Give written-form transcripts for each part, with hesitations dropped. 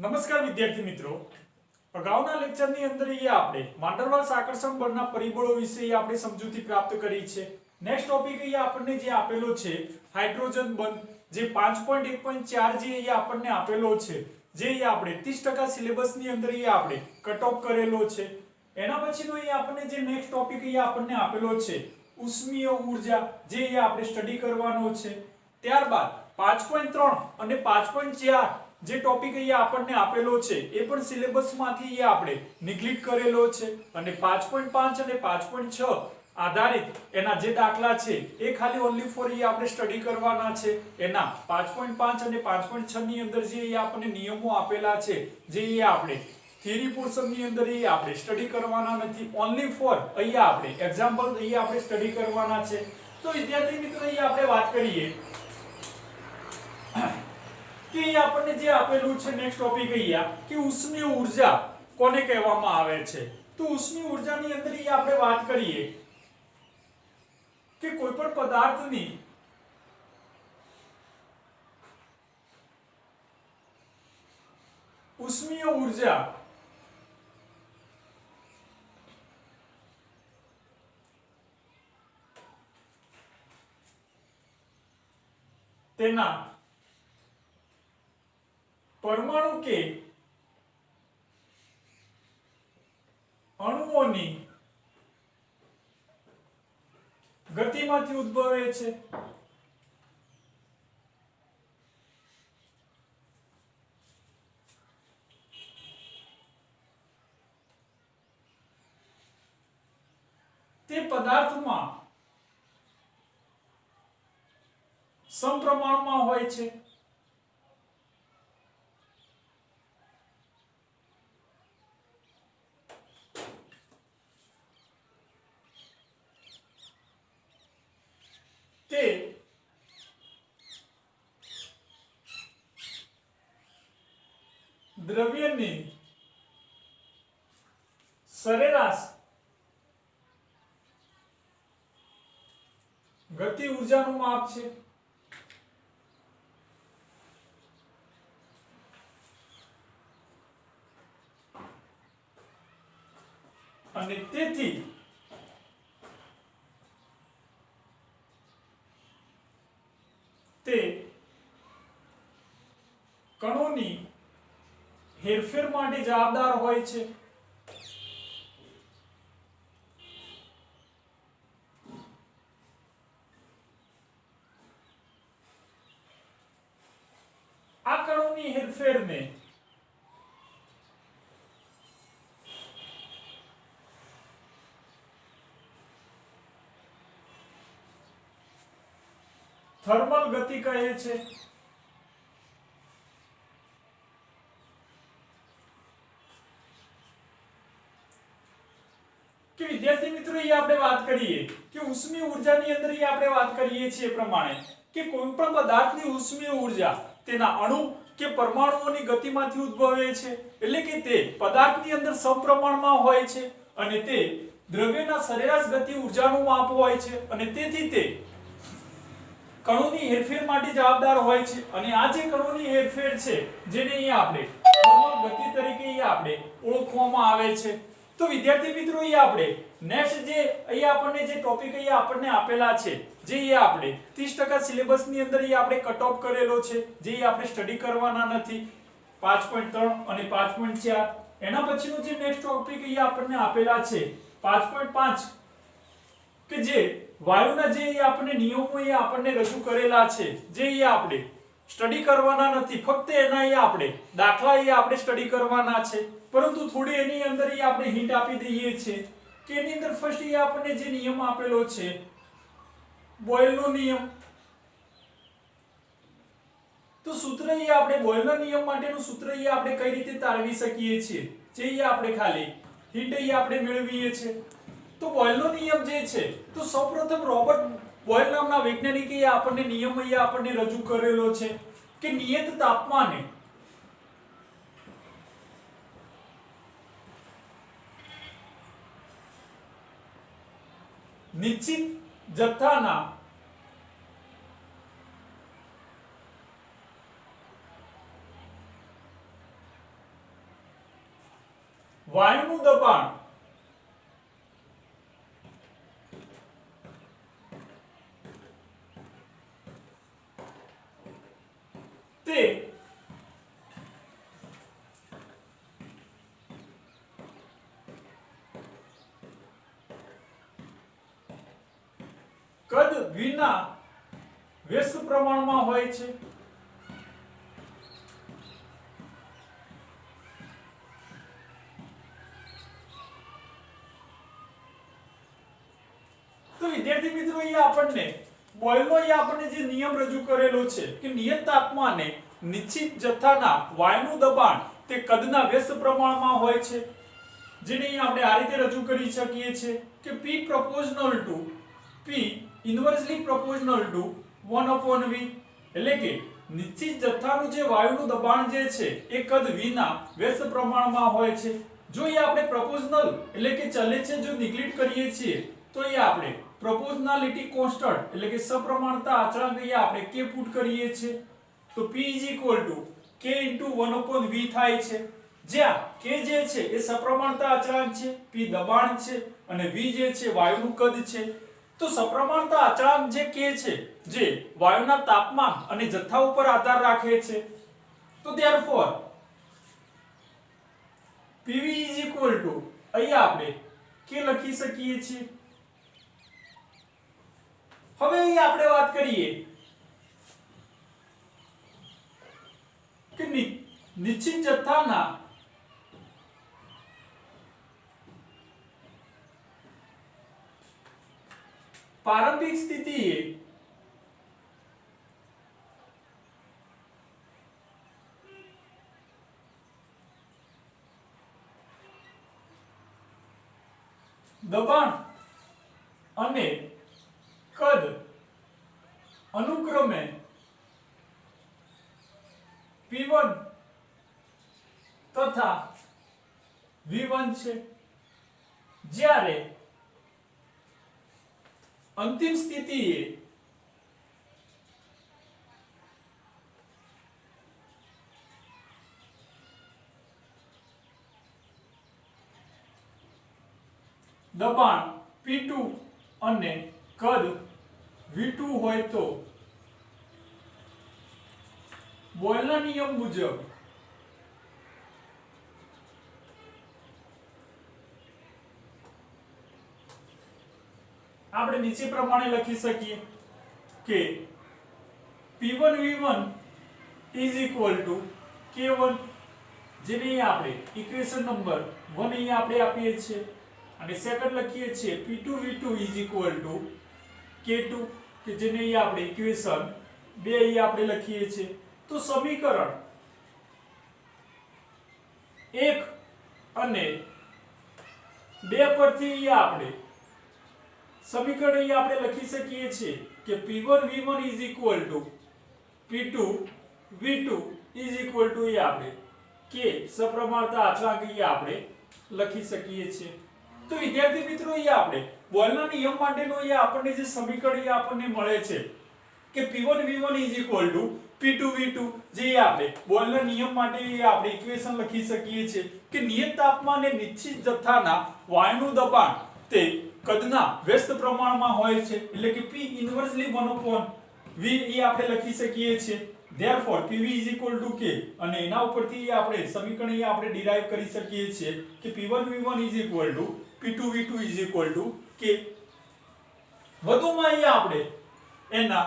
નમસ્કાર વિદ્યાર્થી મિત્રો, અગાઉના લેક્ચરની અંદર આપણે માંડરવાલ્સ આકર્ષણ બળના પરિબળો વિશે આપણે સમજૂતી પ્રાપ્ત કરી છે. નેક્સ્ટ ટોપિક આપણને જે આપેલો છે હાઇડ્રોજન બંધ, જે 5.1.4 જે આપણને આપેલો છે, જે આપણે 30% સિલેબસની અંદર આપણે કટ ઓફ કરેલો છે. એના પછીનો આપણને જે નેક્સ્ટ ટોપિક આપણને આપેલો છે ઉષ્મીય ઉર્જા, જે આપણે સ્ટડી કરવાનો છે. ત્યારબાદ 5.3 અને 5.4 જે ટોપિક આપણને આપેલો છે એ પણ સિલેબસમાંથી આપણે નિગ્લેક્ટ કરેલો છે, અને 5.5 અને 5.6 આધારિત એના જે દાખલા છે એ ખાલી ઓન્લી ફોર આપણે સ્ટડી કરવાના છે. એના 5.5 અને 5.6 ની અંદર જે આપણને નિયમો આપેલા છે, જે આપણે થિયરી પોર્શનની અંદર આપણે સ્ટડી કરવાના નથી, ઓન્લી ફોર આપણે એક્ઝામ્પલ આપણે સ્ટડી કરવાના છે. તો વિદ્યાર્થી મિત્રો આપણે વાત કરીએ કે આપણને જે આપેલું છે નેક્સ્ટ ટોપિક કે ઉષ્મીય ઉર્જા કોને કહેવામાં આવે છે. તો ઉષ્મીય ઉર્જાની અંદર આપણે વાત કરીએ કે કોઈ પણ પદાર્થની ઉષ્મીય ઉર્જા તેના પરમાણુ કે અણુઓની ગતિમાંથી ઉદ્ભવે છે. તે પદાર્થમાં સમપ્રમાણમાં હોય છે. તે દ્રવ્યની સરેરાશ ગતિ ઊર્જાનું માપ છે. અને તેથી તે કણોની હેરફેર માટે જવાબદાર હોય છે. આ કણોની હેરફેરને થર્મલ ગતિ કહે છે. કે વિદ્યાર્થી મિત્રો આપણે વાત કરીએ કે ઉષ્મીય ઉર્જાની અંદર આપણે વાત કરીએ છીએ પ્રમાણે કે કોઈ પણ પદાર્થની ઉષ્મીય ઉર્જા તેના અણુ કે પરમાણુઓની ગતિમાંથી ઉદ્ભવે છે, એટલે કે તે પદાર્થની અંદર સમપ્રમાણમાં હોય છે, અને તે દ્રવ્યના સરેરાશ ગતિ ઊર્જાનું માપ હોય છે, અને તેથી તે કણોની હેરફેર માટે જવાબદાર હોય છે. અને આ જે કણોની હેરફેર છે જેને આપણે થર્મલ ગતિ તરીકે આપણે ઓળખવામાં આવે છે. તો વિદ્યાર્થી મિત્રો આપણે નેક્સ્ટ જે આપણને જે ટોપિક આપણને આપેલા છે, જે આપણે 30% સિલેબસની અંદર આપણે કટ ઓફ કરેલો છે, જે આપણે સ્ટડી કરવાના નથી, 5.3 અને 5.4. એના પછીનો જે નેક્સ્ટ ટોપિક આપણને આપેલા છે 5.5, કે જે વાયુના જે આપણને નિયમો આપણને રજૂ કરેલા છે, જે આપણે સ્ટડી કરવાના નથી, ફક્ત એના આપણે દાખલા આપણે સ્ટડી કરવાના છે. પરંતુ થોડી એની અંદર આપણે હિન્ટ આપી દઈએ છીએ કે એની અંદર ફર્સ્ટ આપણને જે નિયમ આપેલો છે બોયલનો નિયમ. તો સૂત્ર આપણે બોયલના નિયમ માટેનું સૂત્ર આપણે કઈ રીતે તારવી શકીએ છીએ, જે આપણે ખાલી હિન્ટ આપણે મેળવીએ છીએ. તો બોયલનો નિયમ જે છે, તો સૌપ્રથમ રોબર્ટ બોયલ નામના વૈજ્ઞાનિકે આપણને નિયમ આપણને રજૂ કરેલો છે કે નિયત તાપમાને નિશ્ચિત જથ્થાના વાયુનું દબાણ તે કદ વિના વ્યસ્ત પ્રમાણમાં હોય છે. તો વિદ્યાર્થી મિત્રો અહીંયા આપણને બોયલનો આપણને જે નિયમ રજૂ કરેલો છે કે નિયત તાપમાને નિશ્ચિત જથ્થાના વાયુનું દબાણ તે કદના વ્યસ્ત પ્રમાણમાં હોય છે, જેને આપણે આ રીતે રજૂ કરી શકીએ છીએ કે P proportional to P inversely proportional to 1/V, એટલે કે નિશ્ચિત જથ્થાનું જે વાયુનું દબાણ જે છે એ કદ વિના વ્યસ્ત પ્રમાણમાં હોય છે. જો એ આપણે પ્રોપોર્શનલ એટલે કે ચલે છે જો નિગ્લેક્ટ કરીએ છીએ તો એ આપણે પ્રોપોર્શનાલિટી કોન્સ્ટન્ટ એટલે કે સપ્રમાણતા અચળાંક એ આપણે k પુટ કરીએ છીએ. તો P k * 1/V થાય છે, જ્યાં k જે છે એ સપ્રમાણતા અચળાંક છે, P દબાણ છે અને V જે છે વાયુનું કદ છે. તો સપ્રમાણતા અચળાંક જે k છે જે વાયુના તાપમાન અને જથ્થા ઉપર આધાર રાખે છે. તો therefore PV અહીંયા આપણે k લખી શકીએ છીએ. હવે અહીં આપણે વાત કરીએ કે નિશ્ચિત જથ્થાના પ્રારંભિક સ્થિતિએ દબાણ અને કદ અનુક્રમે P1 તથા V1 છે, જ્યારે અંતિમ સ્થિતિએ દબાણ P2 અને કદ V2 હોય તો બોયલના નિયમ મુજબ આપણે નીચે પ્રમાણે લખી શકીએ કે P1 V1 K1, જેને આપણે ઇક્વેશન નંબર 1 અહીં આપણે આપીએ છીએ, અને સેકન્ડ લખીએ છીએ P2 V2 K2 કે જેને અહીં આપણે ઇક્વેશન 2 અહીં આપણે લખીએ છીએ. તો સમીકરણ 1 અને 2 પરથી આપણે સમીકરણ અહીં આપણે લખી શકીએ છીએ કે P1 V1 P2 V2 એ આપણે કે સપ્રમાણતા અચળાંક અહીં આપણે લખી શકીએ છીએ. તો વિદ્યાર્થી મિત્રો અહીં આપણે બોયલના નિયમ માટેનો અહીં આપણને જે સમીકરણ અહીં આપણને મળે છે કે P1 V1 P2 V2, જે આપણે બોયલના નિયમ માટે આપણે ઇક્વેશન લખી શકીએ છીએ કે નિયત તાપમાને નિશ્ચિત જથ્થાના વાયુનું દબાણ તે કદના વ્યસ્ત પ્રમાણમાં હોય છે, એટલે કે P inversely 1/V એ આપણે લખી શકીએ છીએ. therefore PV k, અને એના ઉપરથી આપણે સમીકરણ અહીં આપણે ડિરાઈવ કરી શકીએ છીએ કે P1 V1 P2 V2 k. વધુમાં અહીં આપણે એના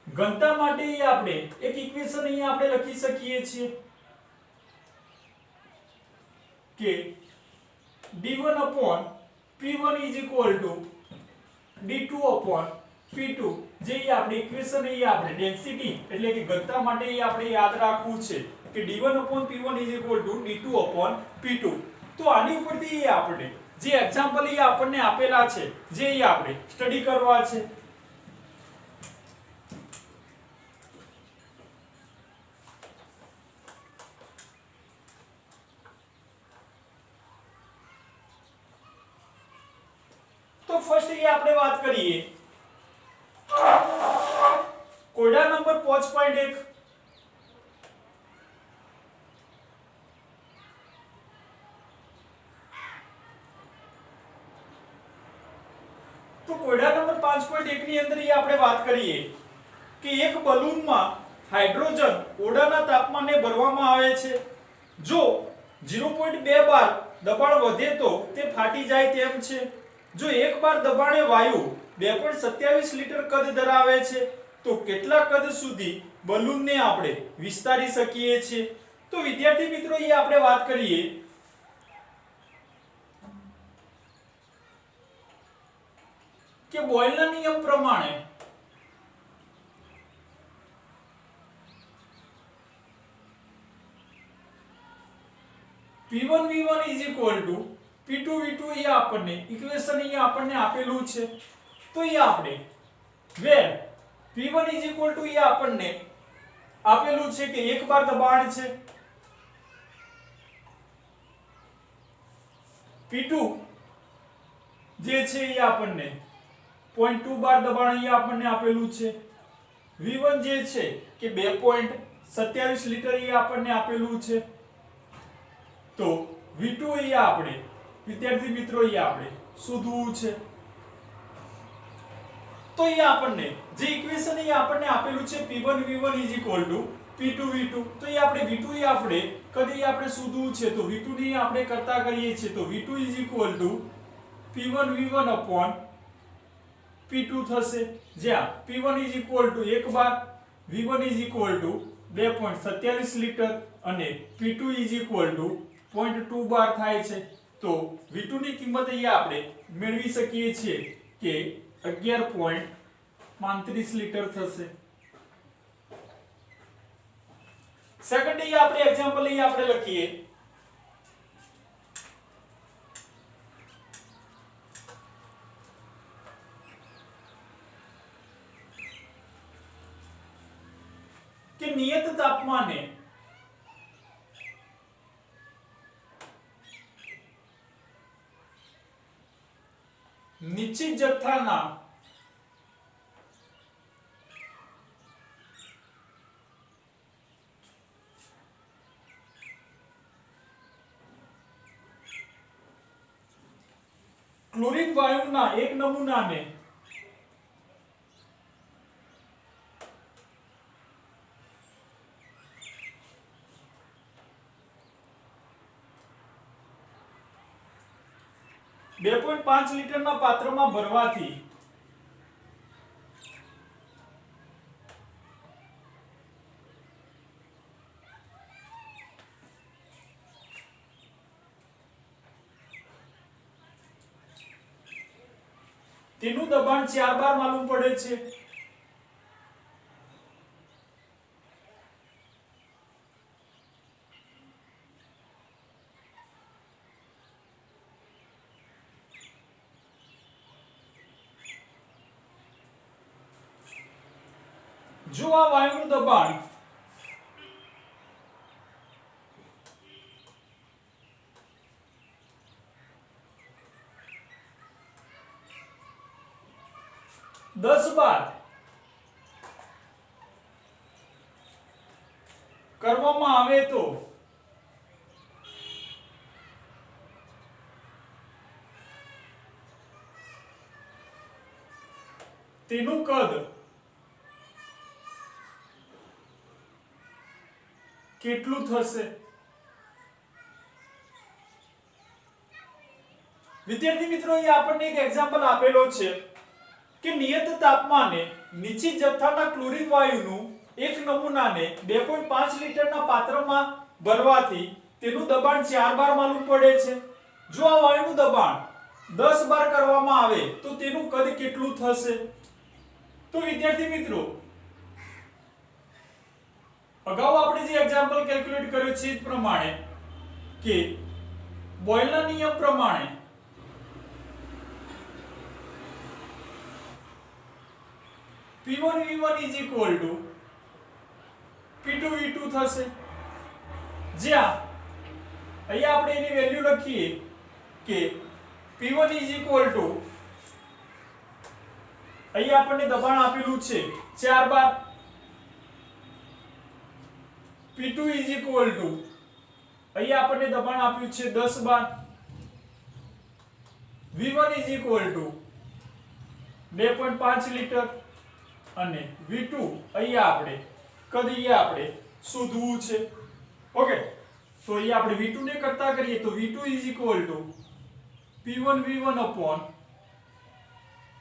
ઘનતા માટે આપણે એક ઇક્વેશન અહીં આપણે લખી શકીએ છીએ કે d1/P1 d2/P2, જે આપણે ઇક્વેશન અહીં આપણે ડેન્સિટી એટલે કે ઘનતા માટે આપણે યાદ રાખવું છે કે d1/P1 d2/P2. તો આની ઉપરથી આપણે જે એક્ઝામ્પલ અહીં આપણને આપેલા છે જે અહીં આપણે સ્ટડી કરવા છે. તો ફર્સ્ટ એ આપણે વાત કરીએ કોયડા નંબર 5.1. તો કોયડા નંબર 5.1 ની અંદર આપણે વાત કરીએ કે એક બલૂનમાં હાઇડ્રોજન ઓરડાના તાપમાને ભરવામાં આવે છે. જો 0.2 બાર દબાણ વધે તો તે ફાટી જાય તેમ છે. જો 1 બાર દબાણે વાયુ 2.27 લિટર કદ ધરાવે છે તો કેટલા કદ સુધી બલૂનને આપણે વિસ્તારી શકીએ છીએ? તો વિદ્યાર્થી મિત્રો અહીં આપણે વાત કરીએ કે બોયલના નિયમ પ્રમાણે P1 V1 P2 V2 એ આપણને ઇક્વેશન અહીંયા આપણને આપેલું છે. તો એ આપણે where P1 એ આપણને આપેલું છે કે 1 બાર દબાણ છે, P2 જે છે એ આપણને 0.2 બાર દબાણ અહીંયા આપણને આપેલું છે, V1 જે છે કે 2.27 લિટર એ આપણને આપેલું છે. તો V2 અહીંયા આપણે વિદ્યાર્થી મિત્રો અહીંયા આપણે શોધવું છે. તો અહીંયા આપણને જે ઇક્વેશન અહીંયા આપણને આપેલું છે P1 V1 P2 V2, તો એ આપણે V2 એ આપણે કદી આપણે શોધવું છે. તો V2 ની આપણે કરતા કરીએ છીએ તો V2 P1 V1 P2 થશે, જ્યાં P1 1 બાર, V1 2.27 લિટર અને P2 0.2 બાર થાય છે. તો V2 ની કિંમત અહીંયા આપણે મેળવી શકીએ છીએ કે 11.35 લિટર થશે. સેકન્ડ અહીંયા આપણે એક્ઝામ્પલ અહીંયા આપણે લખીએ કે નિયત તાપમાને નિશ્ચિત જથ્થાના ક્લોરીન વાયુના એક નમૂનાને બે 2.5 લિટરના પાત્રમાં ભરવાથી તેનું દબાણ 4 બાર માલુમ પડે છે. જો આ વાયુનું દબાણ દસ બાર કરવામાં આવે તો તેનું કદ કેટલું થશે? વિદ્યાર્થી મિત્રો અહીં આપણને એક એક્ઝામ્પલ આપેલો છે કે નિયત તાપમાને નિશ્ચિત જથ્થાના ક્લોરીન વાયુનું એક નમૂનાને 2.5 લિટરના પાત્રમાં ભરવાથી તેનું દબાણ 4 બાર માલુમ પડે છે. જો આ વાયુનું દબાણ 10 બાર કરવામાં આવે તો તેનું કદ કેટલું થશે? તો વિદ્યાર્થી મિત્રો અગાઉ આપણે જે એક્ઝામ્પલ કેલ્ક્યુલેટ કર્યો છે એ પ્રમાણે કે બોયલના નિયમ પ્રમાણે P1 V1 P2 V2 થશે, જ્યાં અહીંયા આપણે એની વેલ્યુ લખીએ કે P1 અહીંયા આપણને દબાણ આપેલું છે 4 બાર, P2 અહીંયા આપણને દબાણ આપ્યું છે 10 બાર, V1 2.5 લિટર અને V2 અહીંયા આપણે કદી આપણે શોધવું છે. ઓકે, તો અહીંયા આપણે V2 ને કરતા કરીએ તો V2 P1 V1 upon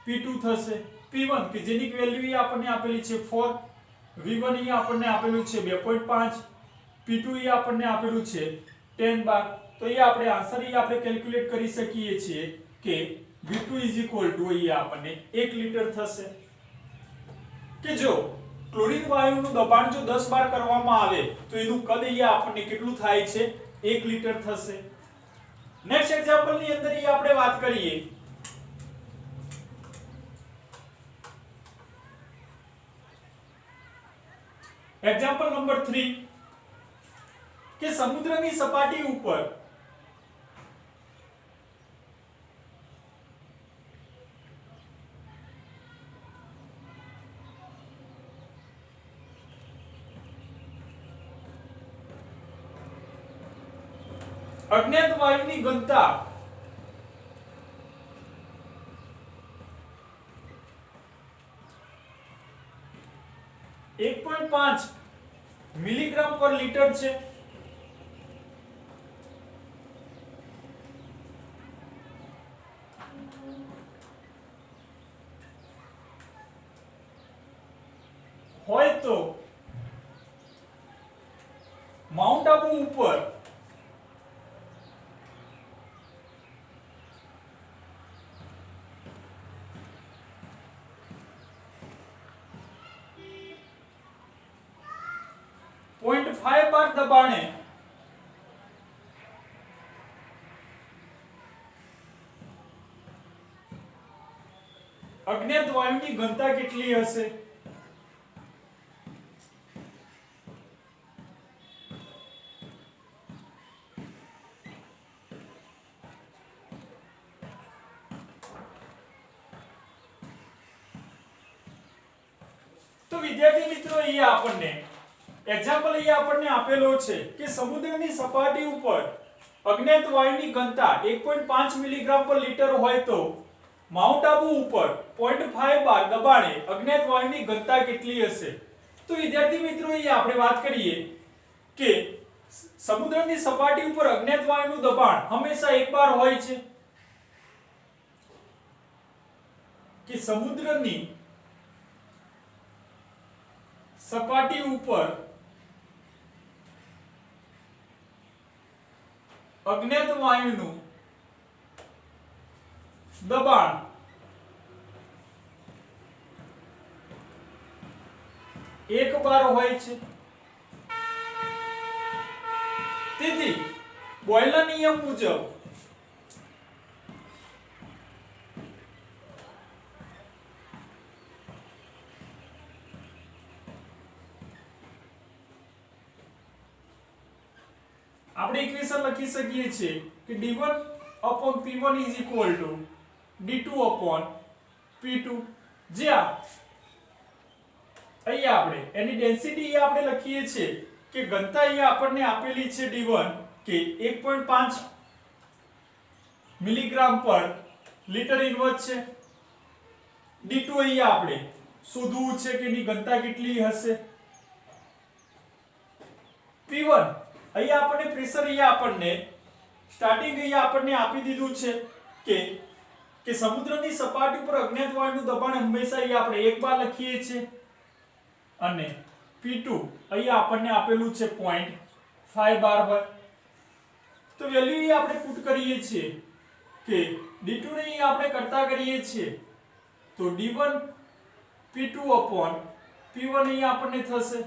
P2 થશે. P1 કે જેની વેલ્યુ આપણને આપેલી છે 4, V1 અહીંયા આપણને આપેલું છે 2.5, P2 અહીંયા આપણને આપેલું છે 10 બાર. તો એ આપણે આન્સર આપણે કેલ્ક્યુલેટ કરી શકીએ છીએ કે V2 અહીંયા આપણને 1 લિટર થશે. કે જો ક્લોરીન વાયુનું દબાણ જો 10 બાર કરવામાં આવે તો એનું કદ અહીંયા આપણને કેટલું થાય છે 1 લિટર થશે. નેક્સ્ટ એક્ઝામ્પલ ની અંદર આપણે વાત કરીએ એક્ઝામ્પલ નંબર 3 કે સમુદ્રની સપાટી ઉપર અજ્ઞાત વાયુની ઘનતા 1.5 મિલીગ્રામ પર લીટર છે. હોય તો માઉન્ટ આબુ ઉપર .5 બાર દબાણે અજ્ઞાત વાયુની ઘનતા કેટલી હશે? તો વિદ્યાર્થી મિત્રો અહીંયા આપણને એક્ઝામ્પલ આપણને આપેલો છે કે સમુદ્રની સપાટી ઉપર અજ્ઞાત વાયુની ઘનતા 1.5 મિલીગ્રામ પર લીટર હોય તો માઉન્ટ આબુ ઉપર 0.5 બાર દબાણે અજ્ઞાત વાયુની ઘનતા કેટલી હશે? તો વિદ્યાર્થી મિત્રો અહીંયા આપણે વાત કરીએ કે સમુદ્રની સપાટી ઉપર અજ્ઞાત વાયુનું દબાણ હંમેશા 1 બાર હોય છે. કે સમુદ્રની સપાટી ઉપર અજ્ઞાત વાયુનું દબાણ 1 બાર હોય છે. તેથી બોયલના નિયમ મુજબ આપણે ઇક્વેશન લખી શકીએ છીએ કે d1 upon p1 is equal to d2 upon p2, જ્યાં અહીંયા આપણે એની ડેન્સિટી આપણે લખીએ છીએ કે ઘનતા અહીંયા આપણને આપેલી છે d1 કે 1.5 મિલીગ્રામ પર લીટર ઇન્વર્સ છે. d2 અહીંયા આપણે શોધવું છે કે એની ઘનતા કેટલી હશે. p1 અહીંયા આપણને પ્રેશર આપણને સ્ટાર્ટિંગ આપણને આપી દીધું છે કે સમુદ્રની સપાટી પર અજ્ઞાત વાયુનું દબાણ હંમેશા આપણે 1 બાર લખીએ છીએ અને P2 અહીંયા આપણને આપેલું છે 0.5 બાર હોય. તો વેલ્યુ આપણે પુટ કરીએ છીએ કે D2 ને આપણે કરતા કરીએ છીએ તો D1 P2 upon P1 અહીંયા આપણને થશે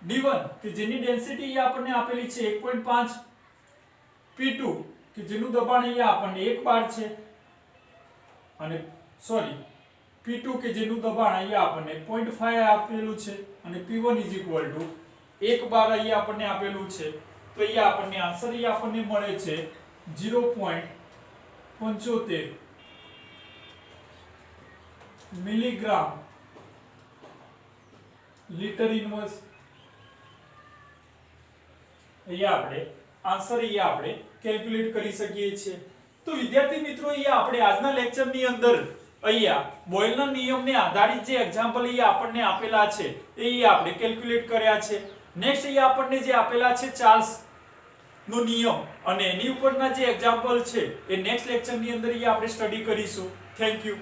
D1 કે જેની ડેન્સિટી આપણને આપેલી છે 1.5, P2 કે જેનું દબાણ અહીંયા આપણને 1 બાર છે અને સોરી P2 કે જેનું દબાણ અહીંયા આપણને 0.5 આપેલું છે અને P1 1 બાર અહીંયા આપણને આપેલું છે. તો અહીંયા આપણને આન્સર આપણને મળે છે 0.75 મિલીગ્રામ લીટર ઇન્વર્સ. અહીંયા આપણે આન્સર આપણે કેલ્ક્યુલેટ કરી શકીએ છીએ. તો વિદ્યાર્થી મિત્રો અહીંયા આપણે આજના લેક્ચરની અંદર અહીંયા બોયલના નિયમને આધારિત જે એક્ઝામ્પલ અહીંયા આપણને આપેલા છે એ આપણે કેલ્ક્યુલેટ કર્યા છે. નેક્સ્ટ અહીંયા આપણને જે આપેલા છે ચાર્લ્સ નો નિયમ અને એની ઉપરના જે એક્ઝામ્પલ છે એ નેક્સ્ટ લેક્ચરની અંદર અહીંયા આપણે સ્ટડી કરીશું. Thank you.